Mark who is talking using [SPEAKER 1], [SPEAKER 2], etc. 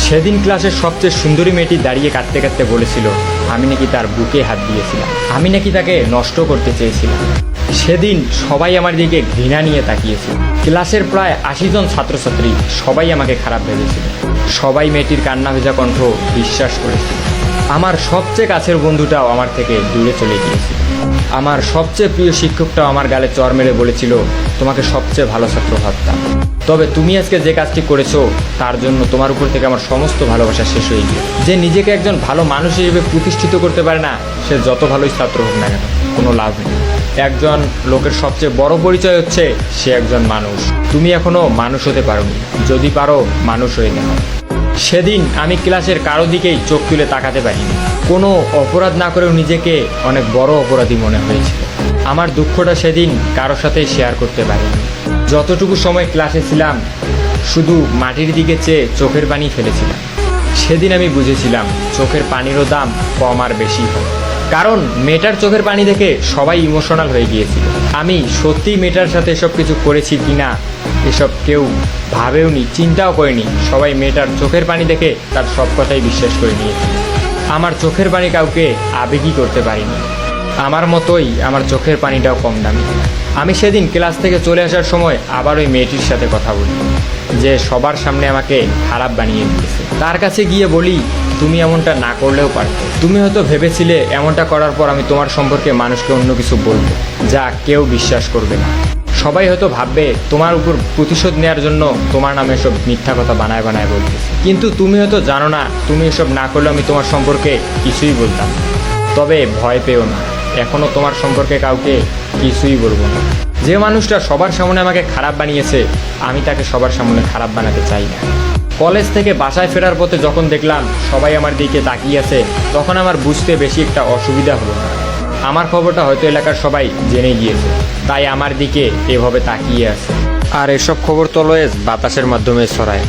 [SPEAKER 1] সেদিন ক্লাসের সবচেয়ে সুন্দরী মেয়েটি দাঁড়িয়ে কাঁদতে কাঁদতে বলেছিল আমি নাকি তার বুকে হাত দিয়েছিলাম, আমি নাকি তাকে নষ্ট করতে চেয়েছিলাম। সেদিন সবাই আমার দিকে ঘৃণা নিয়ে তাকিয়েছিল। ক্লাসের প্রায় 80 জন ছাত্রছাত্রী সবাই আমাকে খারাপ ভেবেছিল। সবাই মেয়েটির কান্না ভেজা কণ্ঠ বিশ্বাস করেছিল। আমার সবচেয়ে কাছের বন্ধুটাও আমার থেকে দূরে চলে গিয়েছিল। আমার সবচেয়ে প্রিয় শিক্ষকটাও আমার গালে চর মেরে বলেছিল তোমাকে সবচেয়ে ভালো ছাত্র ভাবতাম, তবে তুমি আজকে যে কাজটি করেছো তার জন্য তোমার উপর থেকে আমার সমস্ত ভালোবাসা শেষ হয়ে গিয়ে। যে নিজেকে একজন ভালো মানুষ হিসেবে প্রতিষ্ঠিত করতে পারে না, সে যত ভালোই ছাত্র হোক না কেন, কোনো লাভ নেই। একজন লোকের সবচেয়ে বড় পরিচয় হচ্ছে সে একজন মানুষ। তুমি এখনো মানুষ হতে পারোনি, যদি পারো মানুষ হয়ে নাও। সেদিন আমি ক্লাসের কারো দিকেই চোখ তুলে তাকাতে পারিনি। কোনো অপরাধ না করেও নিজেকে অনেক বড় অপরাধী মনে হয়েছিল। আমার দুঃখটা সেদিন কারোর সাথে শেয়ার করতে পারিনি। যতটুকু সময় ক্লাসে ছিলাম শুধু মাটির দিকে চেয়ে চোখের পানি ফেলেছিলাম। সেদিন আমি বুঝেছিলাম চোখের পানিরও দাম কম আর বেশি হয়। কারণ মেয়েটার চোখের পানি দেখে সবাই ইমোশনাল হয়ে গিয়েছিল। আমি সত্যিই মেয়েটার সাথে এসব কিছু করেছি কিনা এসব কেউ ভাবেও নি, চিন্তাও করেনি। সবাই মেয়েটার চোখের পানি দেখে তার সব কথাই বিশ্বাস করে নিয়েছে। আমার চোখের পানি কাউকে আবেগই করতে পারিনি। আমার মতোই আমার চোখের পানিটাও কম দামি। আমি সেদিন ক্লাস থেকে চলে আসার সময় আবার ওই মেয়েটির সাথে কথা বলি, যে সবার সামনে আমাকে খারাপ বানিয়ে দিয়েছে। তার কাছে গিয়ে বলি তুমি এমনটা না করলেও পারতে। তুমি হয়তো ভেবেছিলে এমনটা করার পর আমি তোমার সম্পর্কে মানুষকে অন্য কিছু বলবো যা কেউ বিশ্বাস করবে না। সবাই হয়তো ভাববে তোমার উপর প্রতিশোধ নেওয়ার জন্য তোমার নামে এসব মিথ্যা কথা বানায় বানায় বলতেছে। কিন্তু তুমি হয়তো জানো না তুমি এসব না করলে আমি তোমার সম্পর্কে কিছুই বলতাম। তবে ভয় পেও না, এখনও তোমার সম্পর্কে কাউকে কিছুই বলবো না। যে মানুষটা সবার সামনে আমাকে খারাপ বানিয়েছে আমি তাকে সবার সামনে খারাপ বানাতে চাই না। কলেজ থেকে বাসায় ফেরার পথে যখন দেখলাম সবাই আমার দিকে তাকিয়ে আছে, তখন আমার বুঝতে বেশি একটা অসুবিধা হলো না। আমার খবরটা হয়তো এলাকার সবাই জেনে গিয়েছে, তাই আমার দিকে এভাবে তাকিয়ে আছে। আর এসব খবর তো অলওয়েজ বাতাসের মাধ্যমে ছড়ায়।